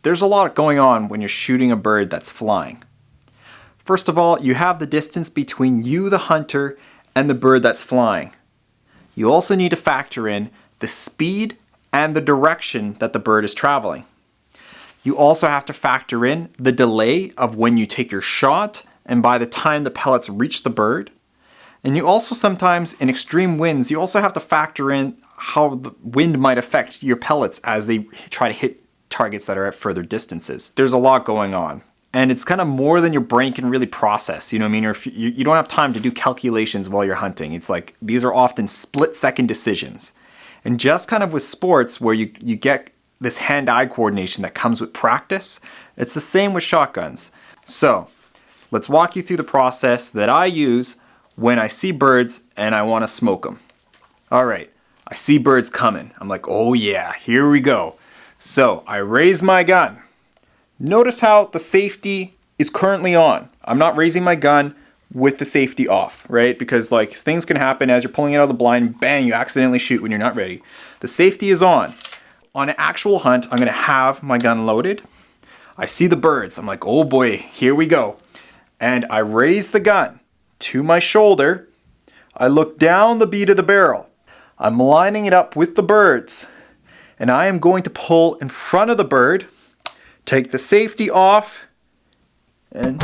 there's a lot going on when you're shooting a bird that's flying. First of all, you have the distance between you, the hunter, and the bird that's flying. You also need to factor in the speed and the direction that the bird is traveling. You also have to factor in the delay of when you take your shot and by the time the pellets reach the bird. And you also sometimes, in extreme winds, you also have to factor in how the wind might affect your pellets as they try to hit targets that are at further distances. There's a lot going on. And it's kind of more than your brain can really process, you know what I mean? Or if you don't have time to do calculations while you're hunting. It's like, these are often split-second decisions. And just kind of with sports where you get this hand-eye coordination that comes with practice, it's the same with shotguns. So, let's walk you through the process that I use when I see birds and I want to smoke them. Alright, I see birds coming. I'm like, oh yeah, here we go. So, I raise my gun. Notice how the safety is currently on. I'm not raising my gun with the safety off, right? Because like things can happen as you're pulling it out of the blind, bang, you accidentally shoot when you're not ready. The safety is on. On an actual hunt, I'm gonna have my gun loaded. I see the birds. I'm like, oh boy, here we go. And I raise the gun to my shoulder. I look down the bead of the barrel. I'm lining it up with the birds. And I am going to pull in front of the bird, take the safety off, and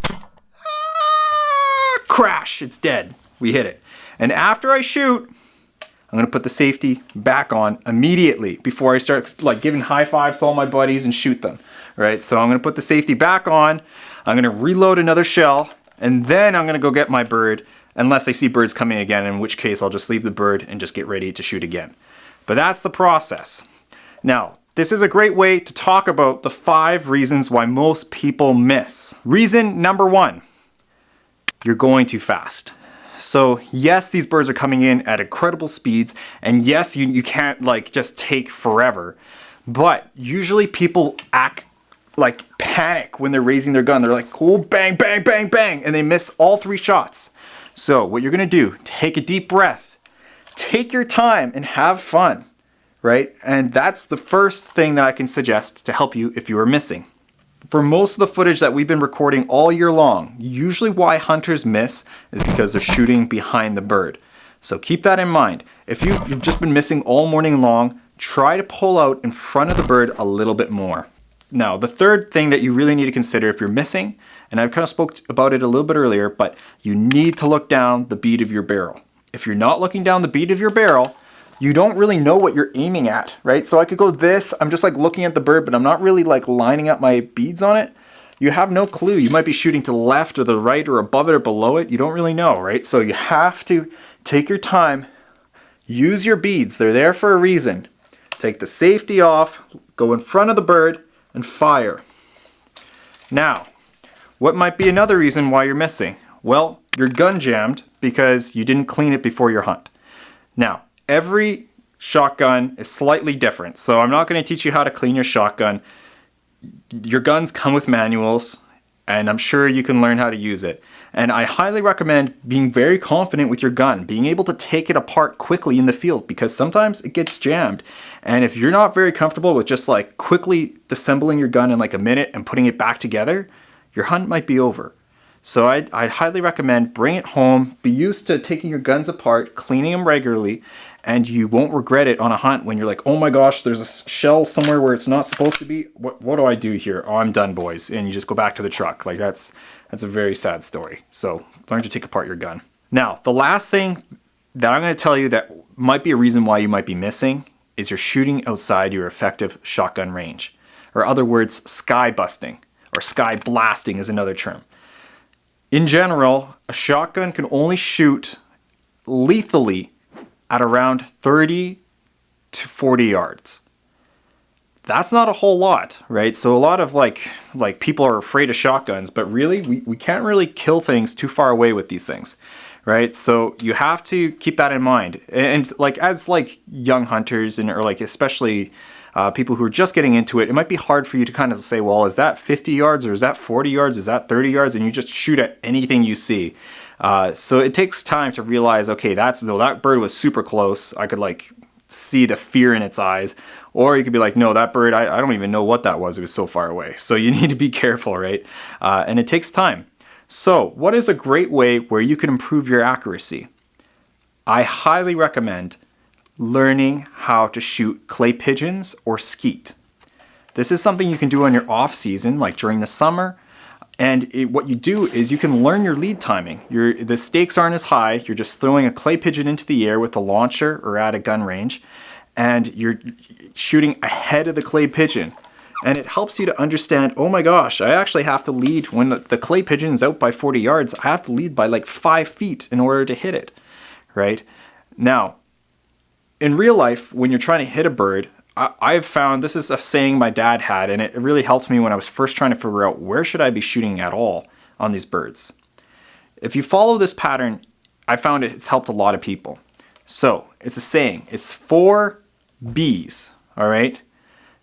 crash, it's dead. We hit it. And after I shoot, I'm gonna put the safety back on immediately before I start like giving high fives to all my buddies and shoot them. Right? So I'm gonna put the safety back on, I'm gonna reload another shell, and then I'm gonna go get my bird, unless I see birds coming again, in which case I'll just leave the bird and just get ready to shoot again. But that's the process. Now, this is a great way to talk about the 5 reasons why most people miss. Reason number 1, you're going too fast. So yes, these birds are coming in at incredible speeds, and yes, you can't like just take forever, but usually people act like panic when they're raising their gun. They're like, oh, bang, bang, bang, bang, and they miss all 3 shots. So what you're gonna do, take a deep breath, take your time and have fun. Right? And that's the first thing that I can suggest to help you if you are missing. For most of the footage that we've been recording all year long, usually why hunters miss is because they're shooting behind the bird. So keep that in mind. If you've just been missing all morning long, try to pull out in front of the bird a little bit more. Now, the third thing that you really need to consider if you're missing, and I kind of spoke about it a little bit earlier, but you need to look down the bead of your barrel. If you're not looking down the bead of your barrel, you don't really know what you're aiming at, right? So I could go this, I'm just like looking at the bird, but I'm not really like lining up my beads on it. You have no clue. You might be shooting to the left or the right or above it or below it. You don't really know, right? So you have to take your time, use your beads. They're there for a reason. Take the safety off, go in front of the bird, and fire. Now, what might be another reason why you're missing? Well, your gun jammed because you didn't clean it before your hunt. Now, every shotgun is slightly different, so I'm not going to teach you how to clean your shotgun. Your guns come with manuals, and I'm sure you can learn how to use it. And I highly recommend being very confident with your gun, being able to take it apart quickly in the field, because sometimes it gets jammed. And if you're not very comfortable with just like quickly disassembling your gun in like a minute and putting it back together, your hunt might be over. So I'd highly recommend bring it home, be used to taking your guns apart, cleaning them regularly, and you won't regret it on a hunt when you're like, oh my gosh, there's a shell somewhere where it's not supposed to be. What do I do here? Oh, I'm done, boys. And you just go back to the truck. Like that's a very sad story. So learn to take apart your gun. Now, the last thing that I'm going to tell you that might be a reason why you might be missing is you're shooting outside your effective shotgun range. Or other words, sky busting, or sky blasting is another term. In general, a shotgun can only shoot lethally at around 30 to 40 yards. That's not a whole lot, right? So a lot of like people are afraid of shotguns, but really we can't really kill things too far away with these things, right? So you have to keep that in mind. And like as like young hunters and or like especially people who are just getting into it, it might be hard for you to kind of say, well, is that 50 yards or is that 40 yards? Is that 30 yards? And you just shoot at anything you see. So it takes time to realize, okay, that bird was super close. I could like see the fear in its eyes. Or you could be like, no, that bird, I don't even know what that was. It was so far away. So you need to be careful, right? And it takes time. So what is a great way where you can improve your accuracy? I highly recommend learning how to shoot clay pigeons or skeet. This is something you can do on your off season, like during the summer. And what you do is you can learn your lead timing. The stakes aren't as high. You're just throwing a clay pigeon into the air with a launcher or at a gun range, and you're shooting ahead of the clay pigeon. And it helps you to understand, oh my gosh, I actually have to lead when the clay pigeon is out by 40 yards. I have to lead by like 5 feet in order to hit it, right? Now, in real life, when you're trying to hit a bird, I've found, this is a saying my dad had, and it really helped me when I was first trying to figure out where should I be shooting at all on these birds. If you follow this pattern, I found it's helped a lot of people. So it's a saying, it's 4 B's, all right?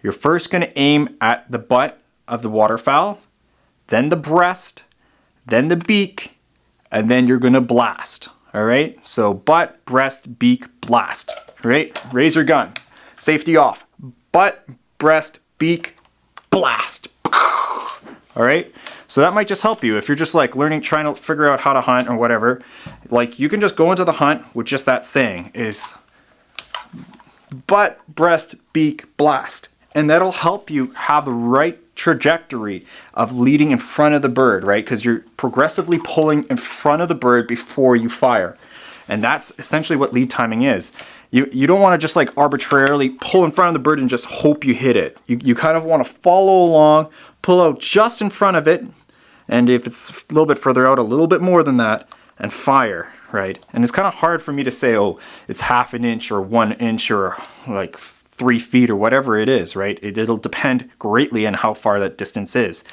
You're first going to aim at the butt of the waterfowl, then the breast, then the beak, and then you're going to blast, all right? So butt, breast, beak, blast, all right? Raise your gun. Safety off. Butt, breast, beak, blast. All right? So that might just help you if you're just like learning, trying to figure out how to hunt or whatever. Like you can just go into the hunt with just that saying is butt, breast, beak, blast. And that'll help you have the right trajectory of leading in front of the bird, right? Because you're progressively pulling in front of the bird before you fire. And that's essentially what lead timing is. You don't want to just like arbitrarily pull in front of the bird and just hope you hit it. You kind of want to follow along, pull out just in front of it, and if it's a little bit further out, a little bit more than that, and fire, right? And it's kind of hard for me to say, oh, it's half an inch or 1 inch or like 3 feet or whatever it is, right? It'll depend greatly on how far that distance is.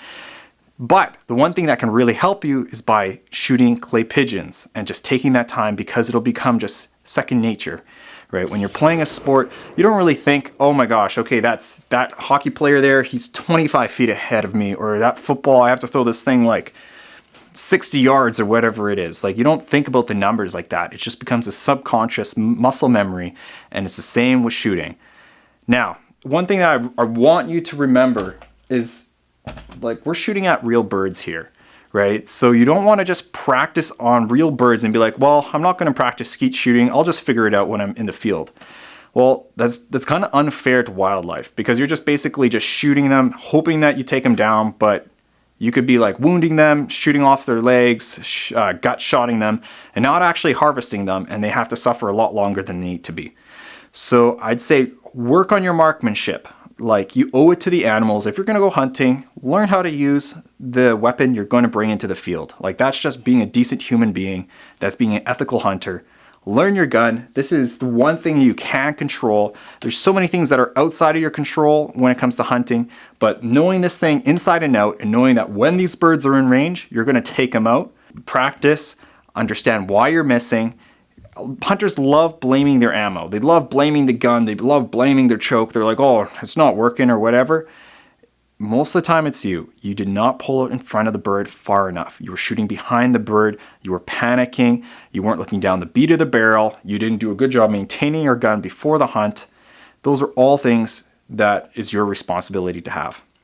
But the one thing that can really help you is by shooting clay pigeons and just taking that time, because it'll become just second nature, right? When you're playing a sport, you don't really think, oh my gosh, okay, that's that hockey player there, he's 25 feet ahead of me, or that football, I have to throw this thing like 60 yards or whatever it is. Like you don't think about the numbers like that. It just becomes a subconscious muscle memory, and it's the same with shooting. Now, one thing that I want you to remember is, like, we're shooting at real birds here, right? So you don't want to just practice on real birds and be like, well, I'm not going to practice skeet shooting. I'll just figure it out when I'm in the field. Well, that's kind of unfair to wildlife, because you're just basically just shooting them, hoping that you take them down, but you could be like wounding them, shooting off their legs, gut shotting them, and not actually harvesting them, and they have to suffer a lot longer than they need to be. So I'd say work on your marksmanship. Like, you owe it to the animals. If you're going to go hunting, learn how to use the weapon you're going to bring into the field. Like, that's just being a decent human being. That's being an ethical hunter. Learn your gun. This is the one thing you can control. There's so many things that are outside of your control when it comes to hunting, but knowing this thing inside and out, and knowing that when these birds are in range, you're going to take them out. Practice, understand why you're missing. Hunters love blaming their ammo. They love blaming the gun. They love blaming their choke. They're like, oh, it's not working or whatever. Most of the time it's you. You did not pull it in front of the bird far enough. You were shooting behind the bird. You were panicking. You weren't looking down the bead of the barrel. You didn't do a good job maintaining your gun before the hunt. Those are all things that is your responsibility to have.